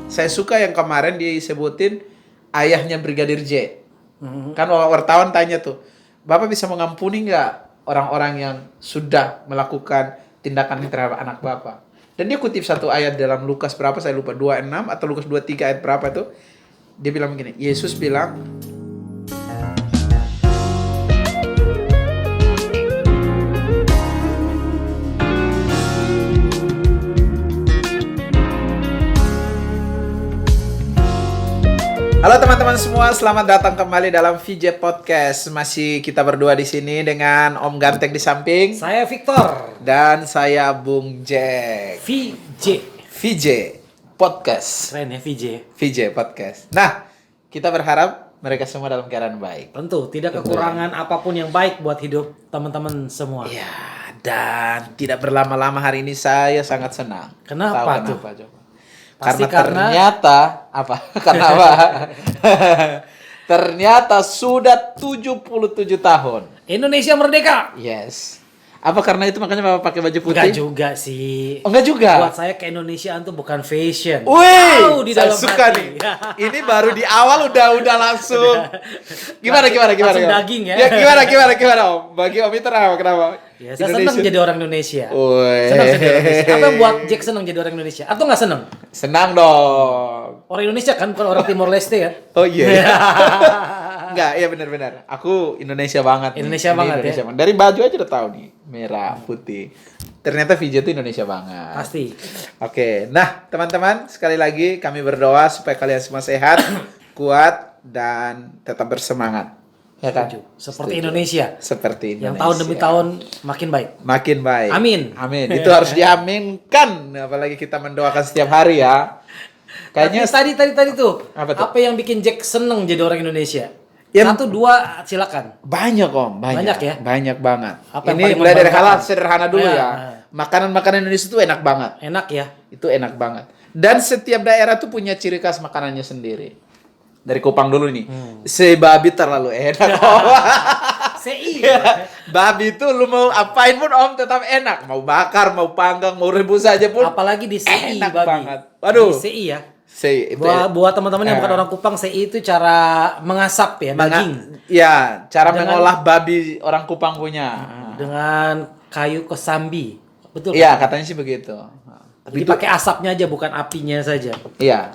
Saya suka yang kemarin disebutin ayahnya Brigadir J. Kan wartawan tanya tuh, Bapak bisa mengampuni nggak orang-orang yang sudah melakukan tindakan terhadap anak Bapak? Dan dia kutip satu ayat dalam Lukas berapa, saya lupa, 26 atau Lukas 23 ayat berapa itu. Dia bilang begini, Yesus bilang, halo teman-teman semua, selamat datang kembali dalam VJ Podcast. Masih kita berdua di sini dengan Om Ganteng di samping. Saya Victor. Dan saya Bung Jack. VJ Podcast. Keren ya VJ. VJ Podcast. Nah, kita berharap mereka semua dalam keadaan baik. Tentu, tidak kekurangan apapun yang baik buat hidup teman-teman semua. Ya, dan tidak berlama-lama hari ini saya sangat senang. Kenapa Tahu tuh? kenapa, coba? Pasti Ternyata apa? Karena apa? Ternyata sudah 77 tahun. Indonesia merdeka. Yes. Apa karena itu makanya Bapak pakai baju putih? Enggak juga sih. Oh, enggak juga. Buat saya keindonesiaan tuh bukan fashion. Wih, Di saya dalam suka hati. nih. Ini baru di awal udah langsung. Gimana? Langsung daging ya. Gimana Om? Bagi Om itu kenapa? Ya, saya senang jadi orang Indonesia. Wih. Senang jadi orang Indonesia. Apa yang buat Jack senang jadi orang Indonesia? Atau nggak senang? Senang dong. Orang Indonesia kan bukan orang Timor Leste ya. Oh iya. Enggak, iya benar. Aku Indonesia banget. Indonesia banget ya. Dari baju aja udah tahu nih, merah, putih. Ternyata VJ itu Indonesia banget. Pasti. Oke, nah teman-teman sekali lagi kami berdoa supaya kalian semua sehat, kuat dan tetap bersemangat. Ya kan? Seperti Indonesia. Seperti Indonesia. Yang tahun demi tahun makin baik. Makin baik. Amin. Itu harus diaminkan. Apalagi kita mendoakan setiap hari ya. Kayaknya tadi tuh. Apa yang bikin Jack seneng jadi orang Indonesia? Yang 1, 2 silakan. Banyak Om, Banyak ya? Banyak banget. Apa yang Ini paling mulai dari membanggakan? hal sederhana dulu Ya. ya. Makanan-makanan Indonesia itu enak banget. Enak ya. Itu enak banget. Dan setiap daerah tuh punya ciri khas makanannya sendiri. Dari Kupang dulu nih. Babi terlalu enak. CI. Babi itu lu mau apain pun Om tetap enak. Mau bakar, mau panggang, mau rebus aja pun. Apalagi di CI enak babi. banget. Waduh. Di CI ya. Itu Buat teman-teman yang bukan orang Kupang, CI itu cara mengasap ya daging. Ya, cara mengolah babi orang Kupang punya. Dengan kayu kesambi. Betul. Iya, katanya sih begitu. Jadi pakai asapnya aja bukan apinya saja. Iya.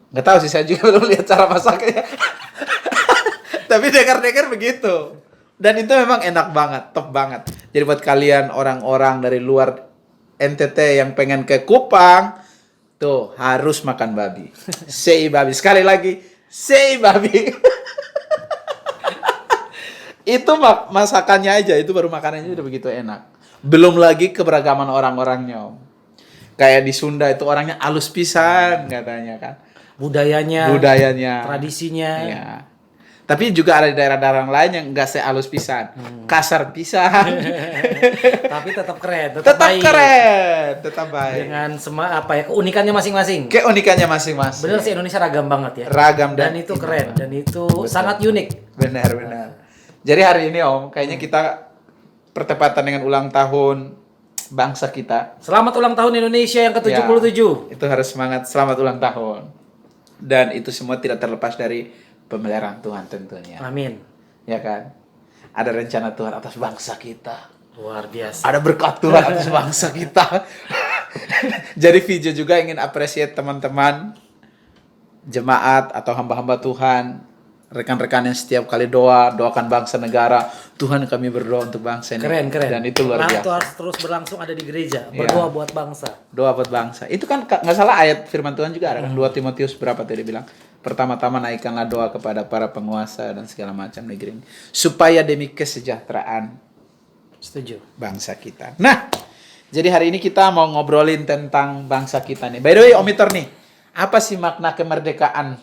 Nggak tahu sih, saya juga belum lihat cara masaknya. Tapi dengar-dengar begitu. Dan itu memang enak banget, top banget. Jadi buat kalian orang-orang dari luar NTT yang pengen ke Kupang, tuh harus makan babi. Sei babi. Sekali lagi, sei babi. Itu masakannya aja, itu baru makanannya udah begitu enak. Belum lagi keberagaman orang-orangnya. Kayak di Sunda itu orangnya alus pisan katanya kan. Budayanya, tradisinya. Iya. Tapi juga ada di daerah-daerah lain yang enggak sealus pisan. Kasar pisan. Tapi tetap keren, Tetap baik. keren, tetap baik. Dengan keunikannya masing-masing. Keunikannya masing-masing. Bener sih, Indonesia ragam banget ya. Ragam dan itu keren dan itu sangat unik. Benar. Jadi hari ini Om, kayaknya kita pertepatan dengan ulang tahun bangsa kita. Selamat ulang tahun Indonesia yang ke-77. Ya, itu harus semangat, selamat ulang tahun. Dan itu semua tidak terlepas dari pemeliharaan Tuhan tentunya. Amin. Ya kan? Ada rencana Tuhan atas bangsa kita. Luar biasa. Ada berkat Tuhan atas bangsa kita. Jadi VJ juga ingin appreciate teman-teman jemaat atau hamba-hamba Tuhan, rekan-rekan yang setiap kali doakan bangsa negara. Tuhan, kami berdoa untuk bangsa ini. Keren. Dan itu luar biasa. Itu harus terus berlangsung ada di gereja. Berdoa buat bangsa. Doa buat bangsa. Itu kan nggak salah ayat firman Tuhan juga ada kan. 2 Timotius berapa tadi bilang? Pertama-tama naikkanlah doa kepada para penguasa dan segala macam negeri ini. Supaya demi kesejahteraan Setuju. bangsa kita. Nah, jadi hari ini kita mau ngobrolin tentang bangsa kita nih. By the way, Om Itor nih. Apa sih makna kemerdekaan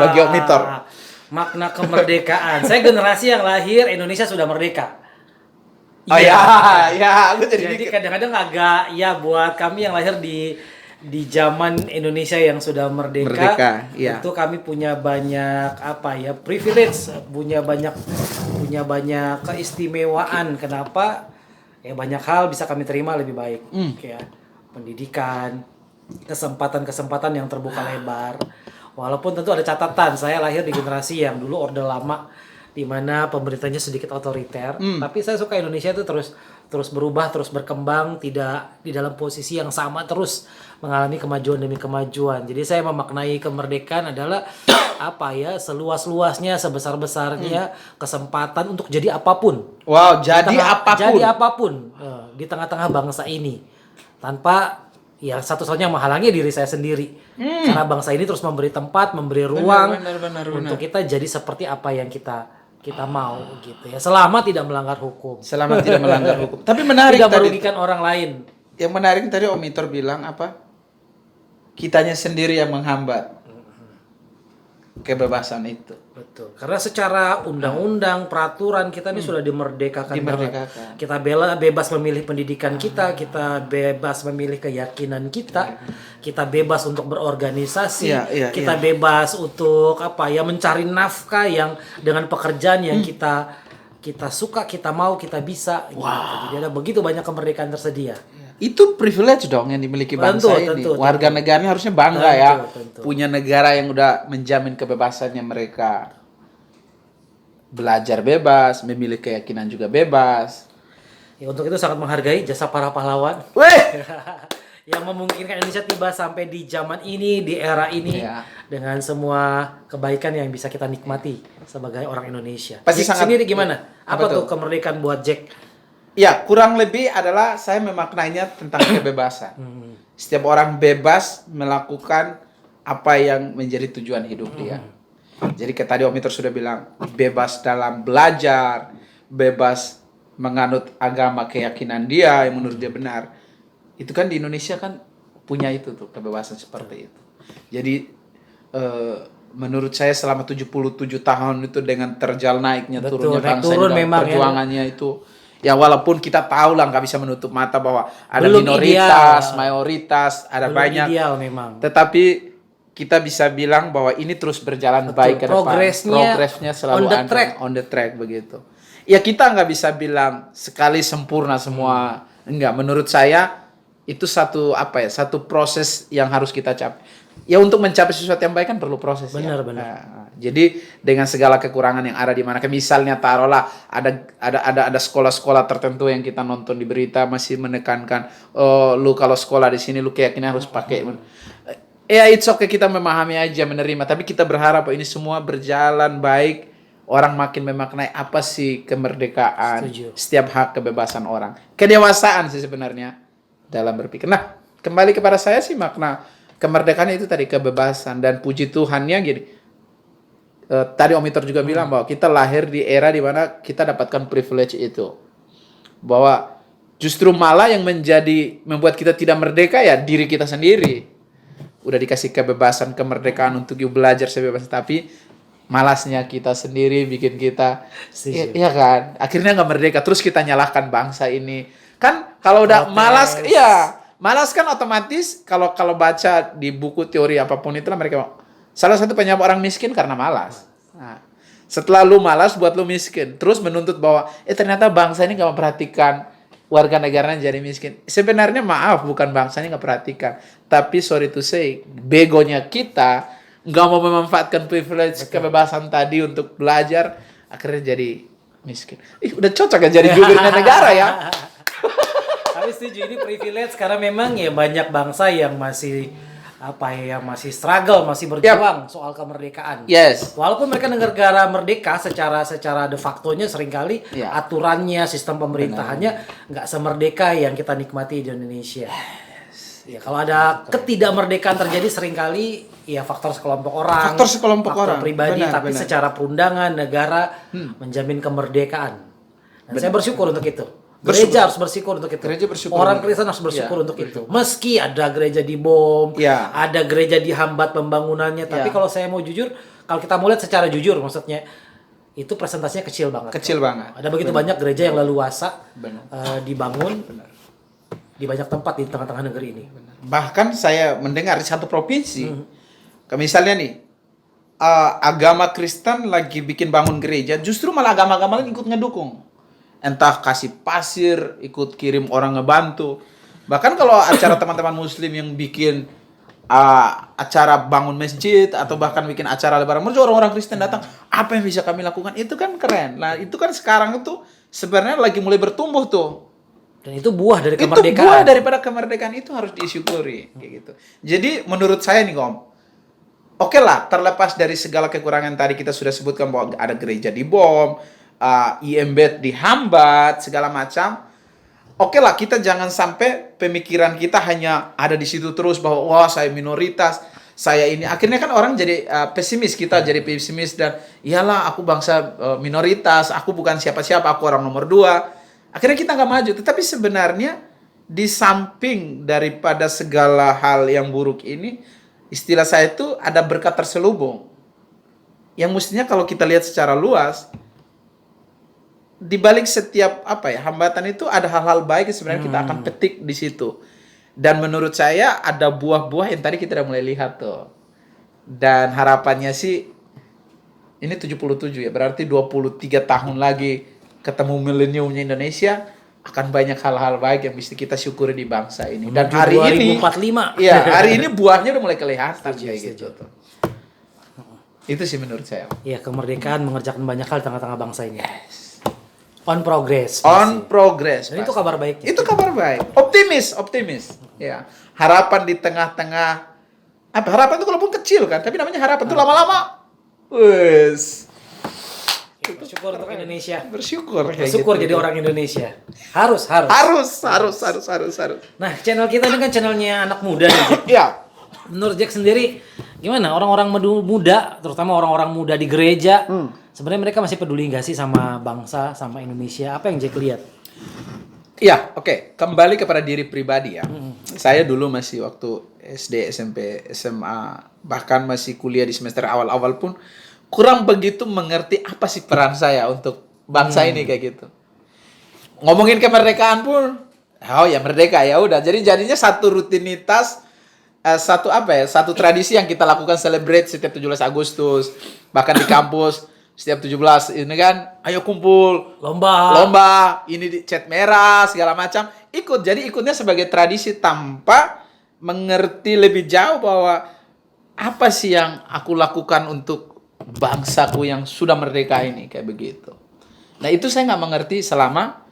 bagi Om Itor? Makna kemerdekaan. Saya generasi yang lahir Indonesia sudah merdeka. Oh ya, aku Jadi kadang-kadang agak buat kami yang lahir di zaman Indonesia yang sudah merdeka iya. itu kami punya banyak privilege, punya banyak keistimewaan. Kenapa? Banyak hal bisa kami terima lebih baik. Kayak pendidikan, kesempatan-kesempatan yang terbuka lebar. Walaupun tentu ada catatan, saya lahir di generasi yang dulu Orde Lama, di mana pemerintahnya sedikit otoriter. Tapi saya suka Indonesia itu terus berubah, terus berkembang, tidak di dalam posisi yang sama, terus mengalami kemajuan demi kemajuan. Jadi saya memaknai kemerdekaan adalah apa ya, seluas-luasnya, sebesar-besarnya kesempatan untuk jadi apapun. Wow, jadi apapun. Jadi apapun di tengah-tengah bangsa ini, tanpa ya satu-satunya menghalangi diri saya sendiri. Karena bangsa ini terus memberi tempat, memberi ruang Benar. untuk kita jadi seperti apa yang kita mau gitu ya. Selama tidak melanggar hukum. Selama tidak melanggar hukum. Tapi menarik Tidak tadi. merugikan orang lain. Yang menarik tadi Om Itor bilang apa? Kitanya sendiri yang menghambat kebebasan itu. Betul. Karena secara undang-undang, peraturan kita ini sudah dimerdekakan. Dimerdekakan. Kita bebas memilih pendidikan kita bebas memilih keyakinan kita bebas untuk berorganisasi, kita bebas untuk apa ya, mencari nafkah yang dengan pekerjaan yang kita suka, kita mau, kita bisa. Gitu. Jadi ada begitu banyak kemerdekaan tersedia. Itu privilege dong yang dimiliki bangsa ini. Warga negaranya harusnya bangga punya negara yang udah menjamin kebebasannya mereka. Belajar bebas, memilih keyakinan juga bebas. Ya, untuk itu sangat menghargai jasa para pahlawan. Yang memungkinkan Indonesia tiba sampai di zaman ini, di era ini, dengan semua kebaikan yang bisa kita nikmati sebagai orang Indonesia. Pasti Jack sangat sendiri gimana? Apa tuh kemerdekaan buat Jack? Ya, kurang lebih adalah saya memaknainya tentang kebebasan. Setiap orang bebas melakukan apa yang menjadi tujuan hidup dia. Jadi kayak tadi Om Itor sudah bilang, bebas dalam belajar, bebas menganut agama keyakinan dia yang menurut dia benar. Itu kan di Indonesia kan punya itu tuh, kebebasan seperti itu. Jadi menurut saya selama 77 tahun itu dengan terjal naiknya turunnya bangsa ini, perjuangannya itu. Ya walaupun kita tahu lah, nggak bisa menutup mata bahwa ada belum minoritas, mayoritas, ada belum banyak. Ideal memang. Tetapi kita bisa bilang bahwa ini terus berjalan baik ke depan. Progresnya selalu on the track begitu. Ya kita nggak bisa bilang sekali sempurna semua. Enggak, menurut saya itu satu satu proses yang harus kita capai. Ya untuk mencapai sesuatu yang baik kan perlu proses. Benar. Jadi dengan segala kekurangan yang ada di mana, misalnya taruhlah ada sekolah-sekolah tertentu yang kita nonton di berita masih menekankan, oh lu kalau sekolah di sini lu kayaknya harus pakai. Ya it's okay, kita memahami aja, menerima. Tapi kita berharap ini semua berjalan baik. Orang makin memaknai apa sih kemerdekaan. Setuju. Setiap hak kebebasan orang. Kedewasaan sih sebenarnya dalam berpikir. Nah, kembali kepada saya sih makna kemerdekaan itu tadi kebebasan, dan puji Tuhannya gini. Tadi Om Itor juga bilang bahwa kita lahir di era di mana kita dapatkan privilege itu. Bahwa justru malah yang membuat kita tidak merdeka ya diri kita sendiri. Udah dikasih kebebasan, kemerdekaan untuk belajar sebebas, tapi malasnya kita sendiri bikin kita iya kan, akhirnya nggak merdeka, terus kita nyalahkan bangsa ini. Kan kalau udah malas kan otomatis kalau baca di buku teori apapun itulah mereka salah satu penyebab orang miskin karena malas. Nah, setelah lu malas buat lu miskin, terus menuntut bahwa ternyata bangsa ini nggak memperhatikan warga negaranya jadi miskin. Sebenarnya maaf, bukan bangsanya nggak perhatikan, tapi sorry to say, begonya kita nggak mau memanfaatkan privilege kebebasan tadi untuk belajar, akhirnya jadi miskin. Udah cocok ya jadi gubernur negara ya. Tapi setuju, ini privilege karena memang ya banyak bangsa yang masih masih struggle, masih berjuang soal kemerdekaan. Yes. Walaupun mereka negara merdeka secara de factonya seringkali aturannya, sistem pemerintahannya nggak semerdeka yang kita nikmati di Indonesia. Ya, kalau ada ketidakmerdekaan terjadi seringkali ya faktor sekelompok orang, faktor pribadi, tapi secara perundangan negara menjamin kemerdekaan. Dan saya bersyukur untuk itu. Gereja harus bersyukur untuk itu. Orang Kristen harus bersyukur untuk itu. Meski ada gereja dibom, ada gereja dihambat pembangunannya, tapi kalau saya mau jujur, kalau kita mau lihat secara jujur maksudnya, itu presentasinya kecil banget. Ada begitu banyak gereja yang leluasa dibangun di banyak tempat di tengah-tengah negeri ini. Bahkan saya mendengar di satu provinsi, misalnya nih, agama Kristen lagi bikin bangun gereja, justru malah agama-agama lain ikut ngedukung. Entah kasih pasir, ikut kirim orang ngebantu. Bahkan kalau acara teman-teman muslim yang bikin acara bangun masjid atau bahkan bikin acara lebaran, maksudnya orang-orang Kristen datang, apa yang bisa kami lakukan? Itu kan keren. Nah, itu kan sekarang itu sebenarnya lagi mulai bertumbuh tuh. Dan itu buah dari Itu kemerdekaan. buah daripada kemerdekaan, itu harus disyukuri kayak gitu. Jadi menurut saya nih Om, oke lah, terlepas dari segala kekurangan tadi kita sudah sebutkan bahwa ada gereja dibom, IMB dihambat, segala macam. Oke lah, kita jangan sampai pemikiran kita hanya ada di situ terus bahwa wah saya minoritas, saya ini. Akhirnya kan orang jadi pesimis, kita jadi pesimis dan iyalah aku bangsa minoritas, aku bukan siapa-siapa, aku orang nomor 2. Akhirnya kita nggak maju. Tetapi sebenarnya di samping daripada segala hal yang buruk ini, istilah saya itu ada berkat terselubung. Yang mestinya kalau kita lihat secara luas, di balik setiap hambatan itu ada hal-hal baik yang sebenarnya kita akan petik di situ. Dan menurut saya ada buah-buah yang tadi kita udah mulai lihat tuh. Dan harapannya sih ini 77 ya, berarti 23 tahun lagi ketemu mileniumnya Indonesia, akan banyak hal-hal baik yang mesti kita syukuri di bangsa ini. Dan hari 2045. ini, iya, hari ini buahnya udah mulai kelihatan kayak gitu tuh. Itu sih menurut saya. Iya, kemerdekaan mengerjakan banyak hal di tengah-tengah bangsa ini. On progress. On progress. Dan itu kabar baiknya. Itu kabar baik. Optimis. Ya. Harapan di tengah-tengah harapan itu walaupun kecil kan, tapi namanya harapan itu lama-lama. Wes. Bersyukur untuk Indonesia. Bersyukur gitu. Jadi orang Indonesia. Harus. Nah, channel kita ini kan channelnya anak muda nih, Jack. Iya. Menurut Jack sendiri, gimana orang-orang muda, terutama orang-orang muda di gereja, sebenarnya mereka masih peduli nggak sih sama bangsa, sama Indonesia? Apa yang Jack lihat? Iya, oke. Kembali kepada diri pribadi ya. Saya dulu masih waktu SD, SMP, SMA, bahkan masih kuliah di semester awal-awal pun kurang begitu mengerti apa sih peran saya untuk bangsa ini kayak gitu. Ngomongin kemerdekaan pun, oh ya merdeka ya udah. Jadi jadinya satu rutinitas, satu tradisi yang kita lakukan celebrate setiap 17 Agustus, bahkan di kampus setiap 17 ini kan, ayo kumpul, lomba, ini di cat merah segala macam, ikut. Jadi ikutnya sebagai tradisi tanpa mengerti lebih jauh bahwa apa sih yang aku lakukan untuk bangsaku yang sudah merdeka ini kayak begitu. Nah itu saya nggak mengerti selama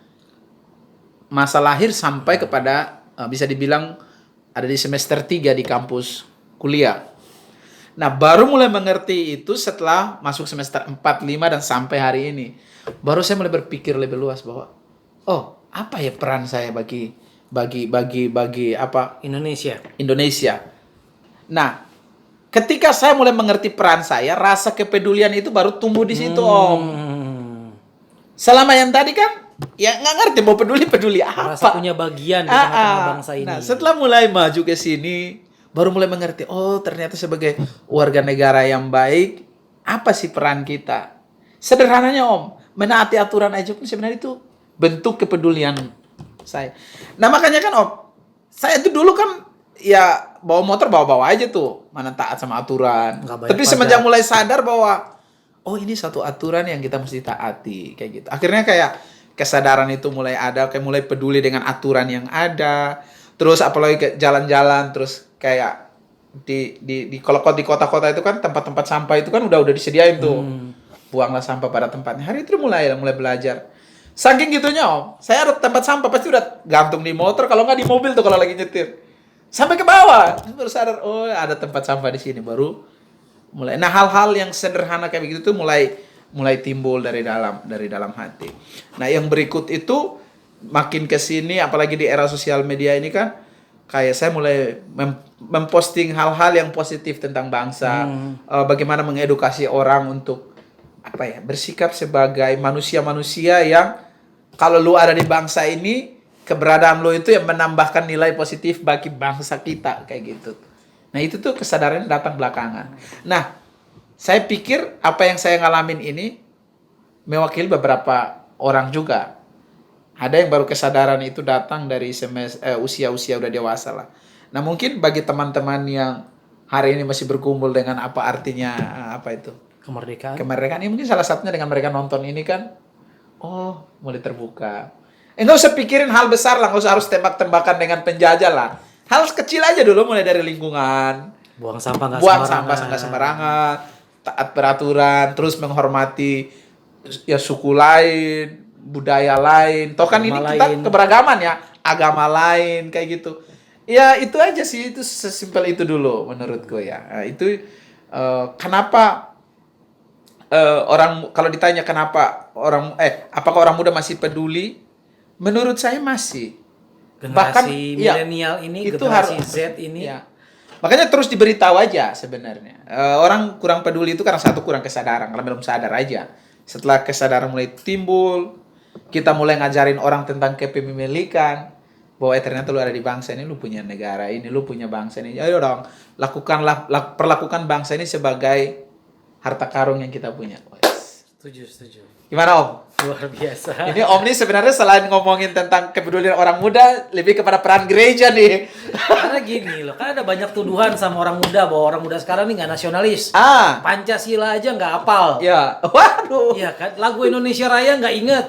masa lahir sampai kepada bisa dibilang ada di semester 3 di kampus kuliah. Nah baru mulai mengerti itu setelah masuk semester 4, 5 dan sampai hari ini. Baru saya mulai berpikir lebih luas bahwa apa ya peran saya bagi Indonesia. Nah ketika saya mulai mengerti peran saya, rasa kepedulian itu baru tumbuh di situ, Om. Selama yang tadi kan, ya nggak ngerti mau peduli apa. Rasa punya bagian di tengah-tengah bangsa ini. Nah, setelah mulai maju ke sini, baru mulai mengerti, ternyata sebagai warga negara yang baik, apa sih peran kita? Sederhananya, Om, menaati aturan aja pun sebenarnya itu bentuk kepedulian saya. Nah, makanya kan, Om, saya itu dulu kan ya bawa motor bawa aja tuh, mana taat sama aturan. Tapi semenjak mulai sadar bahwa ini satu aturan yang kita mesti taati kayak gitu. Akhirnya kayak kesadaran itu mulai ada, kayak mulai peduli dengan aturan yang ada. Terus apalagi ke jalan-jalan, terus kayak di kalau di kota-kota itu kan tempat-tempat sampah itu kan udah disediain tuh. Buanglah sampah pada tempatnya. Hari itu mulai belajar. Saking gitunya, Om, saya ada tempat sampah pasti udah gantung di motor, kalau nggak di mobil tuh kalau lagi nyetir. Sampai ke bawah, baru sadar, ada tempat sampah di sini, baru mulai. Nah, hal-hal yang sederhana kayak begitu tuh mulai timbul dari dalam hati. Nah, yang berikut itu makin ke sini, apalagi di era sosial media ini kan, kayak saya mulai memposting hal-hal yang positif tentang bangsa, bagaimana mengedukasi orang untuk bersikap sebagai manusia-manusia yang kalau lu ada di bangsa ini, keberadaan lo itu yang menambahkan nilai positif bagi bangsa kita kayak gitu. Nah itu tuh kesadarannya datang belakangan. Nah saya pikir apa yang saya ngalamin ini mewakili beberapa orang juga. Ada yang baru kesadaran itu datang dari usia-usia udah dewasa lah. Nah mungkin bagi teman-teman yang hari ini masih berkumpul dengan apa artinya kemerdekaan ini mungkin salah satunya dengan mereka nonton ini kan, mulai terbuka. Nggak usah pikirin hal besar lah, nggak usah harus tembak-tembakan dengan penjajah lah. Hal kecil aja dulu, mulai dari lingkungan, Buang sampah nggak buang sembarangan. sampah nggak sembarangan, taat peraturan, terus menghormati ya suku lain, budaya lain. Toh kan ini Agama kita lain. keberagaman ya, agama lain kayak gitu. Ya itu aja sih, itu sesimpel itu dulu menurutku ya. Nah, itu kenapa orang kalau ditanya kenapa apakah orang muda masih peduli? Menurut saya masih. Generasi ya, milenial ini, itu generasi harus Z ini. ya. Makanya terus diberitahu aja sebenarnya. Orang kurang peduli itu karena satu, kurang kesadaran, karena belum sadar aja. Setelah kesadaran mulai timbul, kita mulai ngajarin orang tentang kepemilikan, bahwa ternyata lu ada di bangsa ini, lu punya negara ini, lu punya bangsa ini. Ayo dong, perlakukan bangsa ini sebagai harta karun yang kita punya. Setuju. Gimana Om? Luar biasa. Ini Om nih sebenarnya selain ngomongin tentang kepedulian orang muda, lebih kepada peran gereja nih. Karena gini loh, kan ada banyak tuduhan sama orang muda bahwa orang muda sekarang nih nggak nasionalis. Pancasila aja nggak hafal. Ya, waduh. Iya kan, lagu Indonesia Raya nggak inget.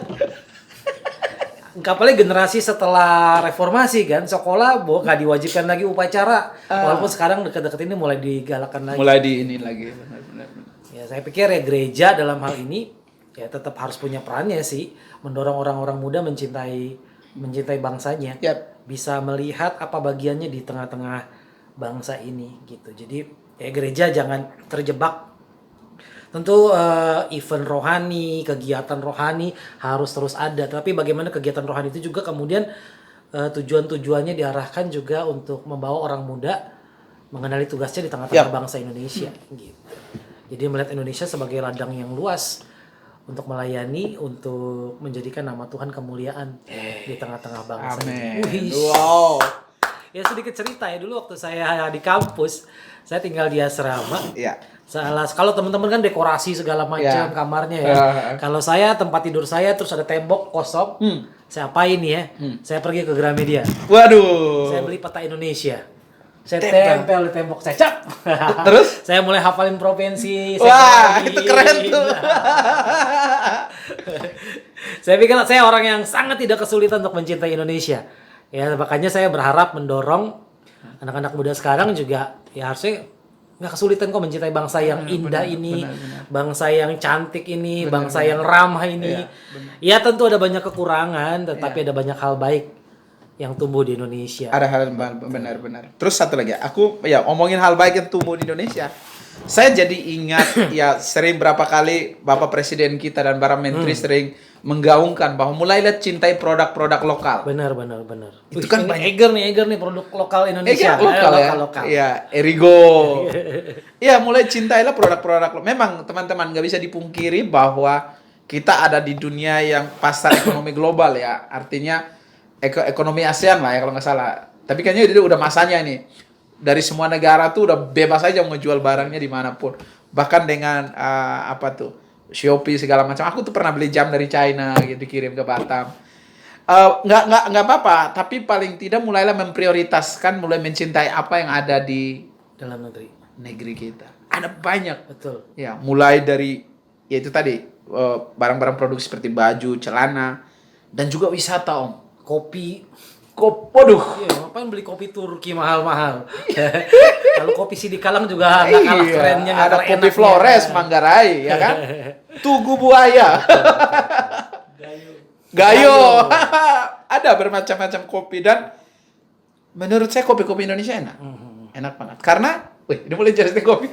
Apalagi generasi setelah reformasi kan, sekolah nggak diwajibkan lagi upacara. Walaupun sekarang deket-deket ini mulai digalakkan lagi. Mulai di ini lagi, benar. Ya saya pikir ya gereja dalam hal ini ya tetap harus punya perannya sih, mendorong orang-orang muda mencintai bangsanya. Yap. Bisa melihat apa bagiannya di tengah-tengah bangsa ini gitu. Jadi ya gereja jangan terjebak. Tentu event rohani, kegiatan rohani harus terus ada. Tapi bagaimana kegiatan rohani itu juga kemudian tujuan-tujuannya diarahkan juga untuk membawa orang muda mengenali tugasnya di tengah-tengah bangsa Indonesia gitu. Jadi melihat Indonesia sebagai ladang yang luas untuk melayani, untuk menjadikan nama Tuhan kemuliaan di tengah-tengah bangsa. Amin. Wow. Ya sedikit cerita ya, dulu waktu saya di kampus, saya tinggal di asrama. Iya. Kalau teman-teman kan dekorasi segala macam kamarnya ya. Kalau saya tempat tidur saya terus ada tembok kosong. Saya apain ya? Saya pergi ke Gramedia. Waduh. Saya beli peta Indonesia. Saya tempel di tembok, saya cap. Terus? Saya mulai hafalin provinsi. Wah, itu keren tuh. Saya pikir saya orang yang sangat tidak kesulitan untuk mencintai Indonesia. Ya, makanya saya berharap mendorong anak-anak muda sekarang juga ya harusnya nggak kesulitan kok mencintai bangsa yang indah ini, bangsa yang cantik ini, bangsa yang ramah ini. Ya tentu ada banyak kekurangan, tetapi ada banyak hal baik yang tumbuh di Indonesia. Ada hal benar-benar. Terus satu lagi, aku ya ngomongin hal baik yang tumbuh di Indonesia. Saya jadi ingat ya sering berapa kali Bapak Presiden kita dan para menteri sering menggaungkan bahwa mulailah cintai produk-produk lokal. Benar. Itu kan banyak. Eger nih produk lokal Indonesia. Lokal. Ya, Erigo. Ya, mulai cintailah produk-produk lokal. Memang teman-teman nggak bisa dipungkiri bahwa kita ada di dunia yang pasar ekonomi global ya. Artinya ekonomi ASEAN lah ya kalau nggak salah. Tapi kayaknya itu udah masanya nih. Dari semua negara tuh udah bebas aja mau jual barangnya dimanapun. Bahkan dengan Shopee segala macam. Aku tuh pernah beli jam dari China gitu dikirim ke Batam. Nggak apa-apa. Tapi paling tidak mulailah memprioritaskan, mulai mencintai apa yang ada di dalam negeri kita. Ada banyak. Betul. Ya, mulai dari ya itu tadi barang-barang produksi seperti baju, celana, dan juga wisata Om. Kopi. Waduh. Iya, ngapain beli kopi Turki mahal-mahal? Kalau kopi Sidikalang juga nggak kalah kerennya. Ada kopi Flores, Manggarai, ya kan? Tugu Buaya. Gayo. Ada bermacam-macam kopi dan menurut saya kopi-kopi Indonesia enak. Enak banget. Karena, ini mulai jadi kopi.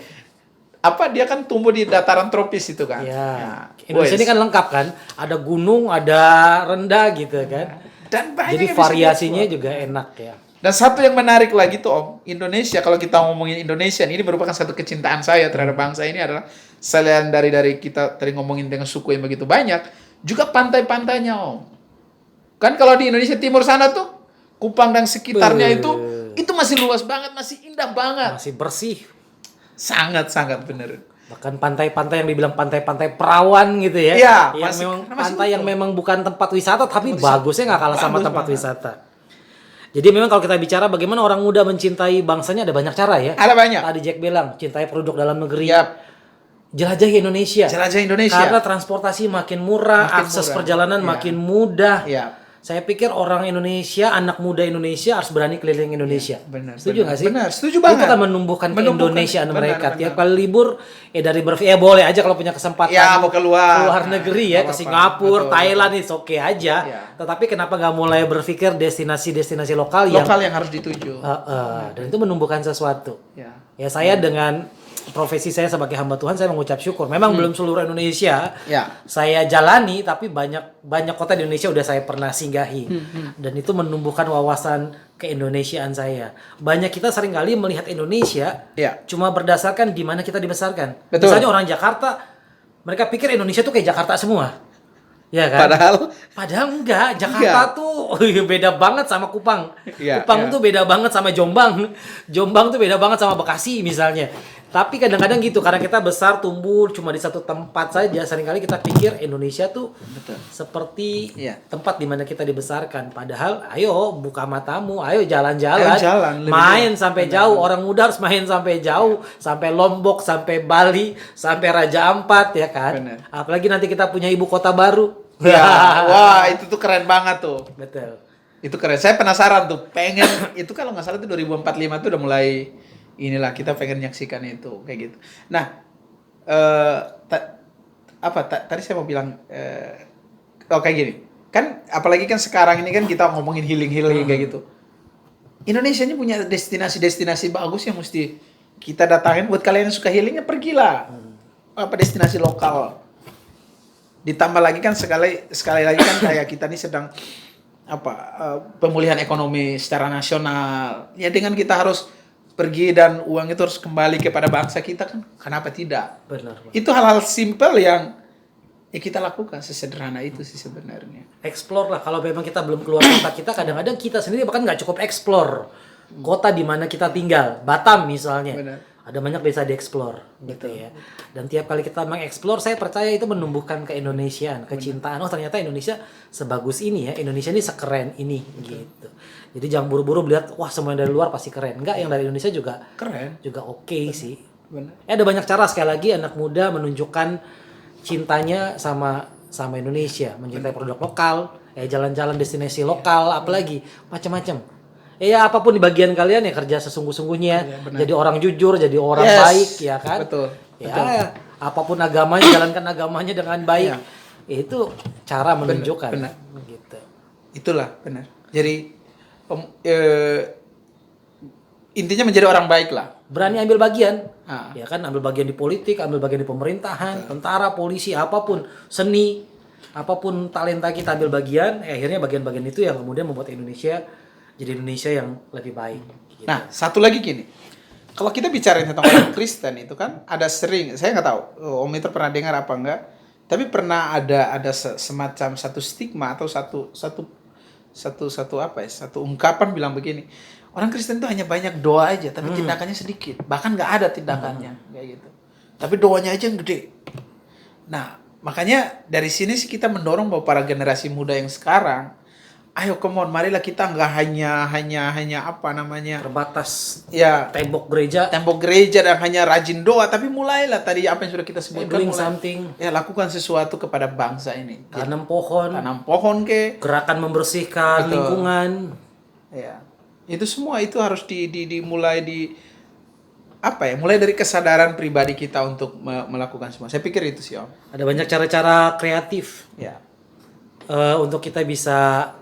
Dia kan tumbuh di dataran tropis itu kan. Ya. Indonesia ini kan lengkap kan. Ada gunung, ada rendah gitu kan. Dan banyak jadi variasinya juga enak ya. Dan satu yang menarik lagi tuh Om, Indonesia, kalau kita ngomongin Indonesia, ini merupakan satu kecintaan saya terhadap bangsa ini adalah selain dari kita tadi ngomongin dengan suku yang begitu banyak, juga pantai-pantainya Om. Kan kalau di Indonesia Timur sana tuh, Kupang dan sekitarnya itu masih luas banget, masih indah banget. Masih bersih. Sangat-sangat bener. Bahkan pantai-pantai yang dibilang pantai-pantai perawan gitu ya. Iya, yang pantai yang memang bukan tempat wisata tapi bagusnya nggak kalah sama tempat wisata. Jadi memang kalau kita bicara bagaimana orang muda mencintai bangsanya ada banyak cara ya. Ada banyak. Tadi Jack bilang cintai produk dalam negeri. Yap. Jelajahi Indonesia. Jelajahi Indonesia. Karena transportasi makin murah, akses perjalanan makin mudah. Iya. Saya pikir orang Indonesia, anak muda Indonesia harus berani keliling Indonesia. Benar. Setuju nggak sih? Benar, setuju banget. Itu kan menumbuhkan keindonesiaan mereka. benar. Tiap kali libur, dari ya boleh aja kalau punya kesempatan. Ya, mau keluar Negeri ya, ke Singapura, Thailand, itu oke aja. Ya. Tetapi kenapa nggak mulai berpikir destinasi-destinasi lokal yang harus dituju. Dan itu menumbuhkan sesuatu. Ya saya dengan profesi saya sebagai hamba Tuhan, saya mengucap syukur. Memang belum seluruh Indonesia saya jalani, tapi banyak kota di Indonesia udah saya pernah singgahi. Dan itu menumbuhkan wawasan keindonesiaan saya. Banyak kita seringkali melihat Indonesia cuma berdasarkan di mana kita dibesarkan. Betul. Misalnya orang Jakarta, mereka pikir Indonesia tuh kayak Jakarta semua. Ya kan? Padahal enggak. Jakarta tuh beda banget sama Kupang. Kupang tuh beda banget sama Jombang. Jombang tuh beda banget sama Bekasi misalnya. Tapi kadang-kadang gitu, karena kita besar tumbuh cuma di satu tempat saja, seringkali kita pikir Indonesia tuh seperti tempat di mana kita dibesarkan. Padahal ayo buka matamu, ayo jalan-jalan, main sampai jauh. Orang muda harus main sampai jauh, sampai Lombok, sampai Bali, sampai Raja Ampat, ya kan? Apalagi nanti kita punya ibu kota baru. Wah, itu tuh keren banget tuh. Betul. Itu keren. Saya penasaran tuh, pengen itu kalau nggak salah tuh 2045 tuh udah mulai inilah kita pengen menyaksikan itu kayak gitu. Nah, tadi saya mau bilang kayak gini. Kan apalagi kan sekarang ini kan kita ngomongin healing kayak gitu. Indonesia ini punya destinasi bagus yang mesti kita datangin. Buat kalian yang suka healingnya pergilah. Destinasi lokal. Ditambah lagi kan sekali lagi kan kayak kita ini sedang pemulihan ekonomi secara nasional. Ya dengan kita harus pergi dan uang itu harus kembali kepada bangsa kita kan, kenapa tidak? Benar. Itu hal-hal simpel yang kita lakukan, sesederhana itu sih sebenarnya. Explore lah, kalau memang kita belum keluar kota kita, kadang-kadang kita sendiri bahkan nggak cukup explore kota di mana kita tinggal. Batam misalnya. Benar. Ada banyak bisa dieksplor gitu ya. Dan tiap kali kita mengeksplor, saya percaya itu menumbuhkan keindonesiaan, kecintaan. Oh ternyata Indonesia sebagus ini ya, Indonesia ini sekeren ini gitu. Jadi jangan buru-buru melihat wah semua yang dari luar pasti keren. Enggak, yang dari Indonesia juga keren, juga oke sih. Benar. Ada banyak cara, sekali lagi anak muda menunjukkan cintanya sama Indonesia, mencintai produk lokal, jalan-jalan destinasi lokal, apalagi macam-macam. Ya apapun di bagian kalian ya kerja sesungguh-sungguhnya, jadi orang jujur, jadi orang baik, ya kan? Betul. Apapun agamanya, jalankan agamanya dengan baik. Itu cara menunjukkan. Benar. Gitu. Itulah benar. Jadi intinya menjadi orang baik lah. Berani ambil bagian, ya kan? Ambil bagian di politik, ambil bagian di pemerintahan, tentara, polisi, apapun, seni, apapun talenta kita ambil bagian. Akhirnya bagian-bagian itu yang kemudian membuat Indonesia jadi Indonesia yang lebih baik. Gitu. Nah, satu lagi gini. Kalau kita bicara tentang orang Kristen itu kan ada sering, saya nggak tahu, Om Mitra pernah dengar apa enggak, tapi pernah ada semacam satu stigma atau satu ungkapan bilang begini. Orang Kristen itu hanya banyak doa aja, tapi tindakannya sedikit. Bahkan nggak ada tindakannya kayak gitu. Tapi doanya aja yang gede. Nah, makanya dari sini sih kita mendorong bahwa para generasi muda yang sekarang, ayo come on, marilah kita nggak hanya apa namanya terbatas tembok gereja dan hanya rajin doa, tapi mulailah tadi apa yang sudah kita sebutkan, lakukan sesuatu kepada bangsa ini. Tanam pohon gerakan membersihkan lingkungan. Ya, itu semua itu harus dimulai mulai dari kesadaran pribadi kita untuk melakukan semua. Saya pikir itu sih Om. Ada banyak cara-cara kreatif untuk kita bisa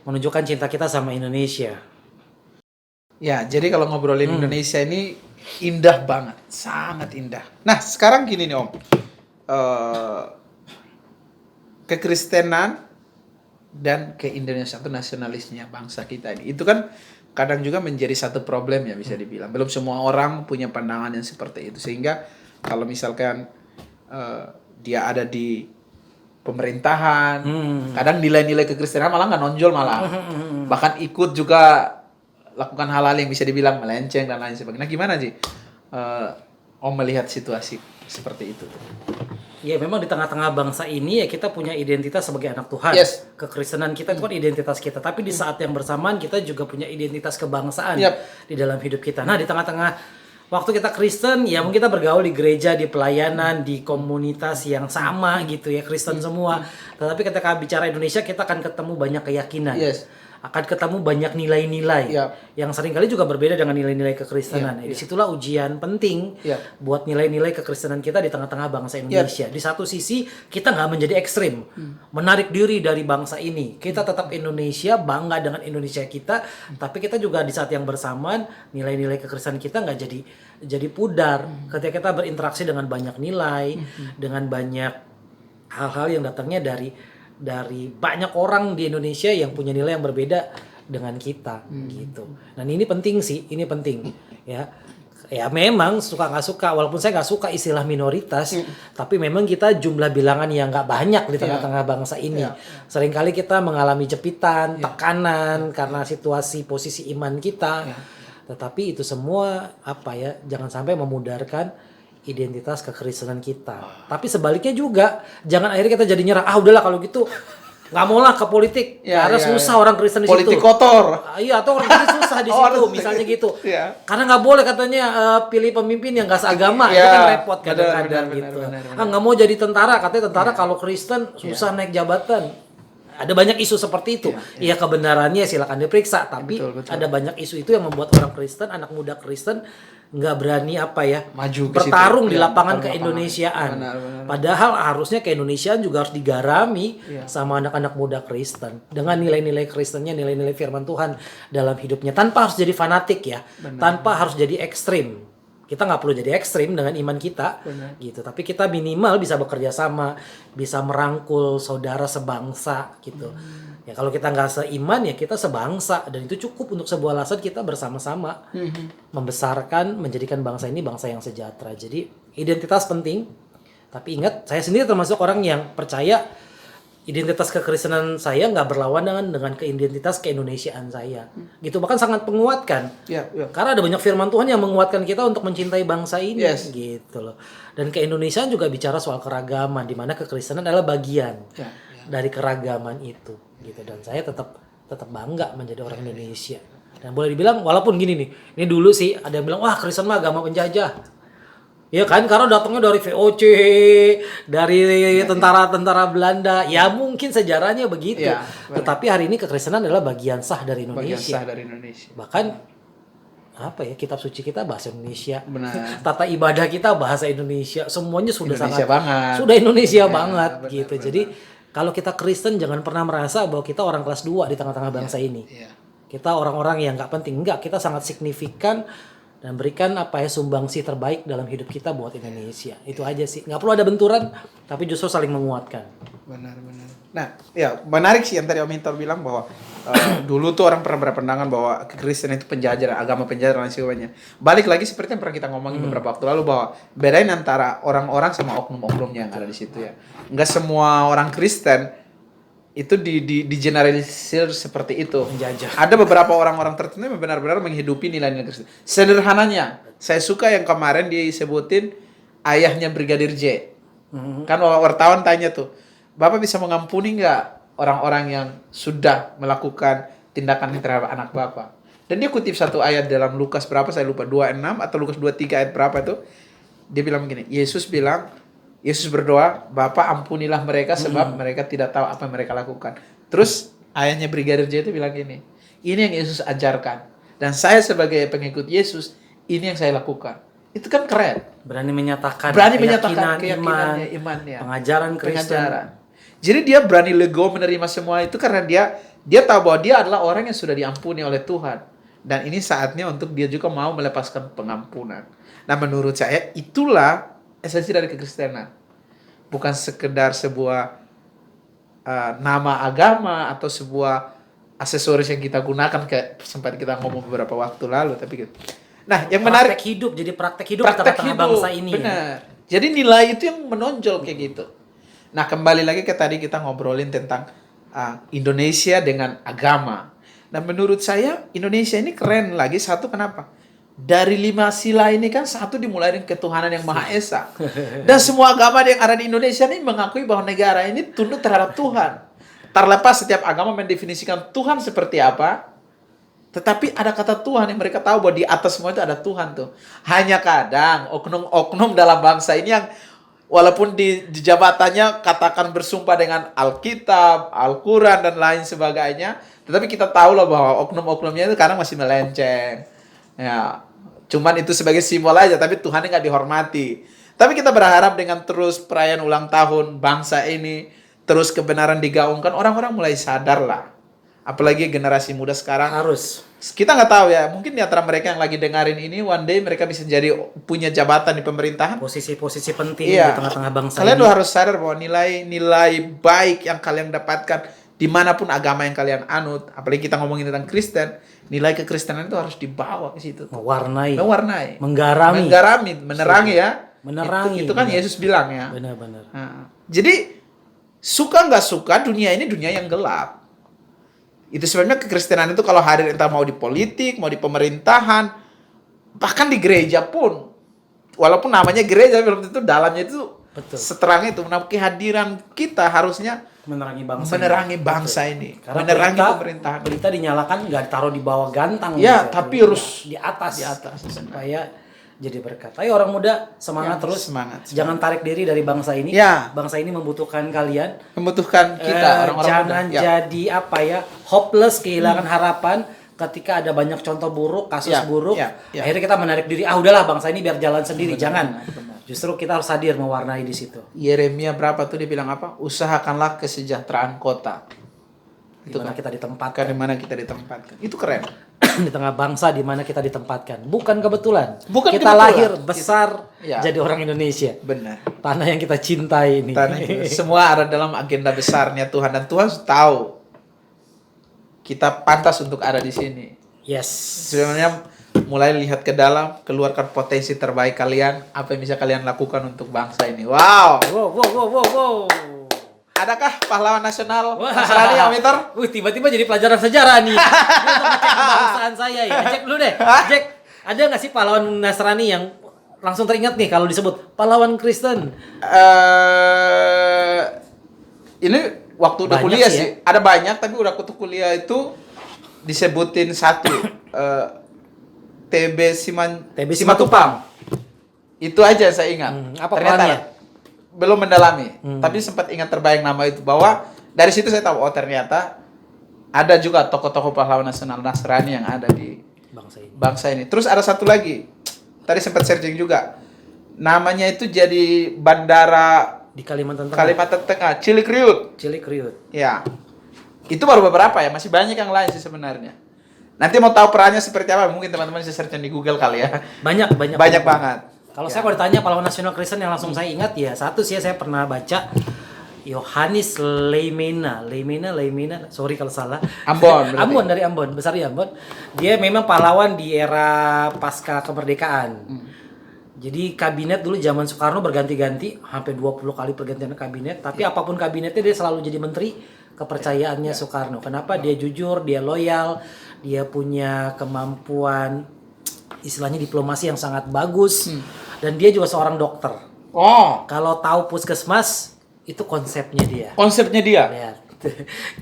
menunjukkan cinta kita sama Indonesia. Ya, jadi kalau ngobrolin Indonesia ini indah banget, sangat indah. Nah, sekarang gini nih Om, kekristenan dan ke-Indonesia itu nasionalisnya bangsa kita ini, itu kan kadang juga menjadi satu problem ya bisa dibilang. Belum semua orang punya pandangan yang seperti itu, sehingga kalau misalkan dia ada di pemerintahan, kadang nilai-nilai kekristenan malah nggak nonjol malah, bahkan ikut juga lakukan hal-hal yang bisa dibilang melenceng dan lain sebagainya. Nah, gimana sih Om melihat situasi seperti itu? Ya memang di tengah-tengah bangsa ini ya kita punya identitas sebagai anak Tuhan. Kekristenan kita itu kan identitas kita, tapi di saat yang bersamaan kita juga punya identitas kebangsaan di dalam hidup kita. Nah di tengah-tengah waktu kita Kristen ya mungkin kita bergaul di gereja, di pelayanan, di komunitas yang sama gitu ya, Kristen semua. Tetapi ketika bicara Indonesia kita akan ketemu banyak keyakinan. Yes. Akan ketemu banyak nilai-nilai yang seringkali juga berbeda dengan nilai-nilai kekristenan. Disitulah ujian penting buat nilai-nilai kekristenan kita di tengah-tengah bangsa Indonesia. Di satu sisi kita nggak menjadi ekstrim, menarik diri dari bangsa ini. Kita tetap Indonesia, bangga dengan Indonesia kita, tapi kita juga di saat yang bersamaan nilai-nilai kekristenan kita nggak jadi pudar. Ketika kita berinteraksi dengan banyak nilai, dengan banyak hal-hal yang datangnya dari banyak orang di Indonesia yang punya nilai yang berbeda dengan kita gitu. Dan ini penting sih, ini penting ya. Ya memang suka nggak suka, walaupun saya nggak suka istilah minoritas, tapi memang kita jumlah bilangan yang nggak banyak di tengah-tengah bangsa ini. Seringkali kita mengalami jepitan, tekanan karena situasi posisi iman kita. Tetapi itu semua jangan sampai memudarkan identitas kekristenan kita. Tapi sebaliknya juga jangan akhirnya kita jadi nyerah. Udahlah kalau gitu nggak mau lah ke politik. Karena susah orang Kristen di situ. Politik kotor. Iya, atau orang Kristen susah di situ, misalnya gitu. Karena nggak boleh katanya pilih pemimpin yang nggak seagama, itu kan repot kadang-kadang gitu. Nggak mau jadi tentara, katanya tentara kalau Kristen susah naik jabatan. Ada banyak isu seperti itu. Iya, kebenarannya silakan diperiksa, tapi betul. Ada banyak isu itu yang membuat orang Kristen, anak muda Kristen nggak berani maju bertarung di lapangan keindonesiaan. Benar. Padahal harusnya keindonesiaan juga harus digarami sama anak-anak muda Kristen dengan nilai-nilai Kristennya, nilai-nilai firman Tuhan dalam hidupnya, tanpa harus jadi fanatik ya, tanpa harus jadi ekstrim. Kita nggak perlu jadi ekstrim dengan iman kita, gitu. Tapi kita minimal bisa bekerja sama, bisa merangkul saudara sebangsa, gitu. Ya kalau kita nggak seiman ya kita sebangsa, dan itu cukup untuk sebuah alasan kita bersama-sama membesarkan, menjadikan bangsa ini bangsa yang sejahtera. Jadi identitas penting, tapi ingat saya sendiri termasuk orang yang percaya identitas kekristenan saya nggak berlawanan dengan identitas keindonesiaan saya, gitu. Bahkan sangat menguatkan, karena ada banyak firman Tuhan yang menguatkan kita untuk mencintai bangsa ini, gitu loh. Dan keindonesiaan juga bicara soal keragaman, di mana kekristenan adalah bagian dari keragaman itu, gitu. Dan saya tetap bangga menjadi orang Indonesia. Dan boleh dibilang, walaupun gini nih, ini dulu sih ada yang bilang, wah Kristen mah agama penjajah. Ya kan, karena datangnya dari VOC, dari tentara-tentara Belanda. Ya mungkin sejarahnya begitu. Tetapi hari ini kekristenan adalah bagian sah dari Indonesia. Bahkan kitab suci kita bahasa Indonesia. Benar. Tata ibadah kita bahasa Indonesia. Semuanya sudah sudah Indonesia banget gitu. Benar. Jadi kalau kita Kristen jangan pernah merasa bahwa kita orang kelas 2 di tengah-tengah bangsa ini. Kita orang-orang yang nggak penting. Enggak, kita sangat signifikan dan berikan sumbangsi terbaik dalam hidup kita buat Indonesia. Itu aja sih. Nggak perlu ada benturan, tapi justru saling menguatkan. Benar. Nah, menarik sih yang tadi Om Hintor bilang bahwa dulu tuh orang pernah berpandangan bahwa kekristenan itu penjajah, agama penjajah dan sebagainya. Balik lagi seperti yang pernah kita ngomongin beberapa waktu lalu bahwa bedain antara orang-orang sama oknum-oknumnya yang ada di situ ya. Nggak semua orang Kristen itu di generalisir seperti itu. Menjajah. Ada beberapa orang-orang tertentu yang benar-benar menghidupi nilai-nilai Kristen. Sederhananya, saya suka yang kemarin disebutin ayahnya Brigadir J. Kan wartawan tanya tuh, Bapak bisa mengampuni nggak orang-orang yang sudah melakukan tindakan terhadap anak Bapak? Dan dia kutip satu ayat dalam Lukas berapa, saya lupa, 26 atau Lukas 23 ayat berapa itu. Dia bilang begini, Yesus berdoa, Bapa ampunilah mereka sebab mereka tidak tahu apa yang mereka lakukan. Terus ayahnya Brigadir J itu bilang gini, ini yang Yesus ajarkan. Dan saya sebagai pengikut Yesus, ini yang saya lakukan. Itu kan keren. Berani menyatakan keyakinannya, imannya. Pengajaran Kristen. Jadi dia berani lego menerima semua itu karena dia tahu bahwa dia adalah orang yang sudah diampuni oleh Tuhan. Dan ini saatnya untuk dia juga mau melepaskan pengampunan. Nah menurut saya itulah esensi dari kekristenan. Bukan sekedar sebuah nama agama atau sebuah aksesoris yang kita gunakan kayak sempat kita ngomong beberapa waktu lalu, tapi gitu. Nah, yang menarik praktek hidup tengah bangsa ini. Benar. Jadi nilai itu yang menonjol kayak gitu. Nah, kembali lagi ke tadi kita ngobrolin tentang Indonesia dengan agama. Nah, menurut saya Indonesia ini keren lagi satu, kenapa? Dari 5 sila ini kan satu dimulai dengan ketuhanan yang Maha Esa. Dan semua agama yang ada di Indonesia ini mengakui bahwa negara ini tunduk terhadap Tuhan. Terlepas setiap agama mendefinisikan Tuhan seperti apa, Tetapi ada kata Tuhan yang mereka tahu bahwa di atas semua itu ada Tuhan tuh. Hanya kadang oknum-oknum dalam bangsa ini yang walaupun di jabatannya katakan bersumpah dengan Alkitab, Al-Quran, dan lain sebagainya, tetapi kita tahu lah bahwa oknum-oknumnya itu kadang masih melenceng. Ya, cuman itu sebagai simbol aja, tapi Tuhan nggak dihormati. Tapi kita berharap dengan terus perayaan ulang tahun bangsa ini, terus kebenaran digaungkan, orang-orang mulai sadar lah. Apalagi generasi muda sekarang. Harus. Kita nggak tahu ya, mungkin di antara mereka yang lagi dengerin ini, one day mereka bisa jadi punya jabatan di pemerintahan. Posisi-posisi penting Iya. di tengah-tengah bangsa Kalian ini. harus sadar bahwa nilai-nilai baik yang kalian dapatkan dimanapun agama yang kalian anut, apalagi kita ngomongin tentang Kristen, nilai kekristenan itu harus dibawa ke situ. Mewarnai. Menggarami, menerangi ya. Menerangi. Itu kan Yesus bilang ya. Benar-benar. Nah, jadi suka nggak suka dunia ini dunia yang gelap. Itu sebenarnya kekristenan itu kalau hadir entah mau di politik, mau di pemerintahan, bahkan di gereja pun. Walaupun namanya gereja, belum tentu dalamnya itu Betul. seterang itu. Nah, kehadiran kita harusnya Menerangi bangsa ini. Karena Menerangi pemerintahan. Berita dinyalakan nggak ditaruh di bawah gantang. Ya, gitu. tapi harus di atas. di atas. Supaya jadi berkat. Ayo orang muda, semangat Ya, terus. semangat. Jangan tarik diri dari bangsa ini. Ya. Bangsa ini membutuhkan kalian. Membutuhkan kita orang-orang Jangan muda. Ya. jadi hopeless, kehilangan harapan ketika ada banyak contoh buruk, kasus Ya, buruk. ya, ya. Akhirnya kita menarik diri. Udahlah bangsa ini biar jalan sendiri. Benar, Jangan. benar. Justru kita harus hadir mewarnai di situ. Yeremia berapa tuh dia bilang apa? Usahakanlah kesejahteraan kota. Di mana kita ditempatkan. Di mana kita ditempatkan. Itu keren. Di tengah bangsa di mana kita ditempatkan. Bukan kebetulan. Bukan kita kebetulan. lahir besar Ya. jadi orang Indonesia. Benar. Tanah yang kita cintai ini. Tanah itu semua ada dalam agenda besarnya Tuhan, dan Tuhan tahu kita pantas untuk ada di sini. Yes. Sebenarnya mulai lihat ke dalam, keluarkan potensi terbaik kalian, apa yang bisa kalian lakukan untuk bangsa ini. Wow. Wow. Adakah pahlawan nasional Wah. Nasrani yang Mitor? Tiba-tiba jadi pelajaran sejarah nih. Ini untuk ngecek kebangsaan saya ya. Cek dulu deh. Cek. Ada nggak sih pahlawan Nasrani yang langsung teringat nih kalau disebut pahlawan Kristen? Ini waktu udah Banyak kuliah sih sih, ada banyak, tapi udah waktu kuliah itu disebutin satu. TB Simatupang. Itu aja saya ingat. Apa Ternyata perannya? belum mendalami, tapi sempat ingat terbayang nama itu, bahwa dari situ saya tahu ternyata ada juga tokoh-tokoh pahlawan nasional Nasrani yang ada di bangsa ini. Terus ada satu lagi, tadi sempat searching juga, namanya itu jadi bandara Di Kalimantan Tengah, Cilikriut. Ya, itu baru beberapa ya, masih banyak yang lain sih sebenarnya. Nanti mau tahu perannya seperti apa, mungkin teman-teman bisa searching di Google kali ya. Banyak banget. Kalau saya kalau ditanya pahlawan nasional Kristen yang langsung saya ingat ya satu sih, saya pernah baca Yohanes Leimena, sorry kalau salah. Ambon. Ambon, dari Ambon, besar di Ambon. Dia memang pahlawan di era pasca kemerdekaan. Jadi kabinet dulu zaman Soekarno berganti-ganti, hampir 20 kali pergantian kabinet, tapi apapun kabinetnya dia selalu jadi menteri kepercayaannya Soekarno. Kenapa? Dia jujur, dia loyal, dia punya kemampuan istilahnya diplomasi yang sangat bagus, dan dia juga seorang dokter. Kalau tahu puskesmas, itu konsepnya dia. Lihat.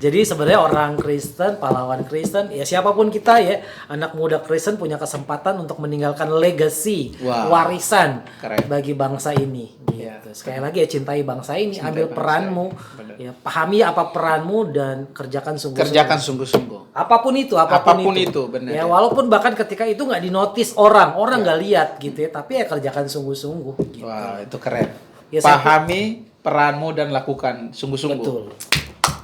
Jadi sebenarnya orang Kristen, pahlawan Kristen, ya siapapun kita ya, anak muda Kristen punya kesempatan untuk meninggalkan legacy, warisan bagi bangsa ini. Gitu. Sekali lagi ya, cintai bangsa ini, ambil peranmu, ya pahami apa peranmu dan kerjakan sungguh-sungguh. Apapun itu, benar. Ya walaupun bahkan ketika itu nggak dinotis orang nggak lihat gitu ya, tapi ya kerjakan sungguh-sungguh. Gitu. Wah, itu keren. Ya, pahami peranmu dan lakukan sungguh-sungguh. Betul.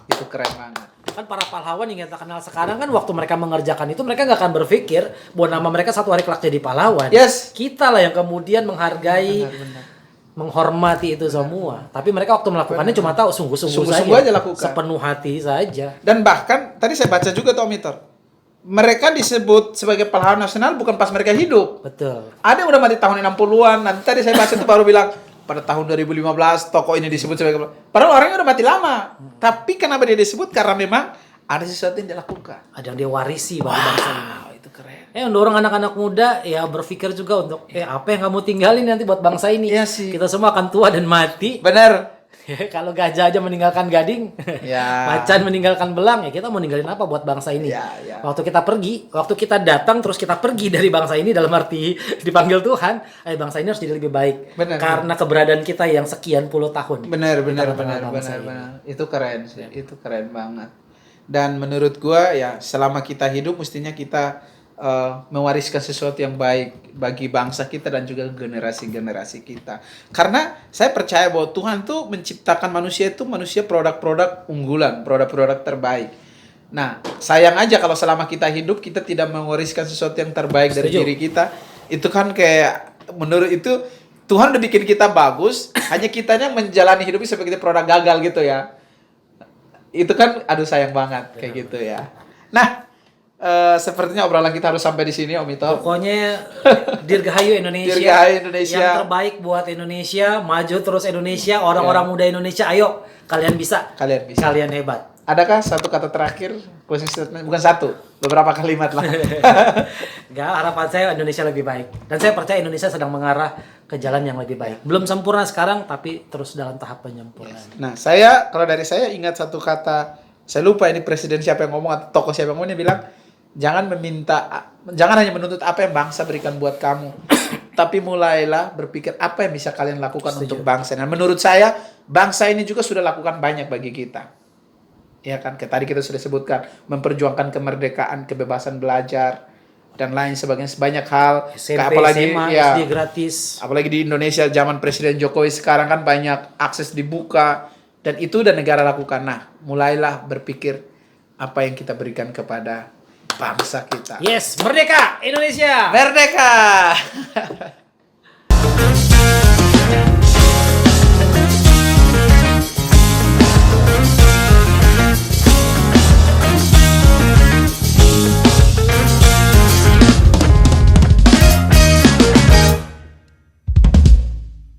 Itu keren banget. Kan para pahlawan yang kita kenal sekarang kan waktu mereka mengerjakan itu mereka nggak akan berpikir bahwa nama mereka satu hari kelak jadi pahlawan. Yes. Kita lah yang kemudian menghargai, menghormati itu semua. Tapi mereka waktu melakukannya cuma tahu sungguh-sungguh saja. Aja lakukan. Sepenuh hati saja. Dan bahkan tadi saya baca juga tuh Mitor, mereka disebut sebagai pahlawan nasional bukan pas mereka hidup. Betul. Ada yang udah mati tahun 60-an. Nanti tadi saya baca itu baru bilang pada tahun 2015 tokoh ini disebut sebagai, padahal orangnya udah mati lama. Tapi kenapa dia disebut? Karena memang ada sesuatu yang dilakukan. Ada yang dia warisi bagi bangsa ini. Itu keren. Mendorong anak-anak muda ya berpikir juga untuk apa yang kamu tinggalin nanti buat bangsa ini. Iya sih. Kita semua akan tua dan mati. Benar. Kalau gajah aja meninggalkan gading, Ya. macan meninggalkan belang, ya kita mau ninggalin apa buat bangsa ini? Ya. Waktu kita datang terus kita pergi dari bangsa ini dalam arti dipanggil Tuhan, bangsa ini harus jadi lebih baik. Benar, karena keberadaan kita yang sekian puluh tahun. Benar. bangsa ini. Itu keren sih. Itu keren banget. Dan menurut gua ya selama kita hidup mestinya kita mewariskan sesuatu yang baik bagi bangsa kita dan juga generasi-generasi kita. Karena saya percaya bahwa Tuhan tuh menciptakan manusia itu manusia produk-produk unggulan, produk-produk terbaik. Nah, sayang aja kalau selama kita hidup kita tidak mewariskan sesuatu yang terbaik dari diri kita. Itu kan kayak menurut itu Tuhan udah bikin kita bagus, hanya kitanya menjalani hidupnya sebagai produk gagal gitu ya. Itu kan aduh sayang banget kayak gitu ya. Nah, sepertinya obrolan kita harus sampai di sini, Om Ito. Pokoknya Dirgahayu Indonesia. Dirgahayu Indonesia. Yang terbaik buat Indonesia, maju terus Indonesia, orang-orang muda Indonesia. Ayo, kalian bisa. Kalian hebat. Adakah satu kata terakhir, closing statement? Bukan satu, beberapa kalimat lah. Enggak, harapan saya Indonesia lebih baik. Dan saya percaya Indonesia sedang mengarah ke jalan yang lebih baik. Belum sempurna sekarang, tapi terus dalam tahap penyempurnaan. Nah, kalau dari saya ingat satu kata, saya lupa ini presiden siapa yang ngomong atau tokoh siapa yang ngomong, dia bilang, jangan hanya menuntut apa yang bangsa berikan buat kamu, tapi mulailah berpikir apa yang bisa kalian lakukan untuk bangsa. Dan menurut saya, bangsa ini juga sudah lakukan banyak bagi kita. Ya kan, kayak tadi kita sudah sebutkan, memperjuangkan kemerdekaan, kebebasan belajar, dan lain sebagainya, sebanyak hal. SMP, apalagi SMA, ya, SD gratis. apalagi di Indonesia zaman Presiden Jokowi sekarang kan banyak akses dibuka, dan itu udah negara lakukan. Nah, mulailah berpikir apa yang kita berikan kepada bangsa kita. Yes, merdeka Indonesia. Merdeka.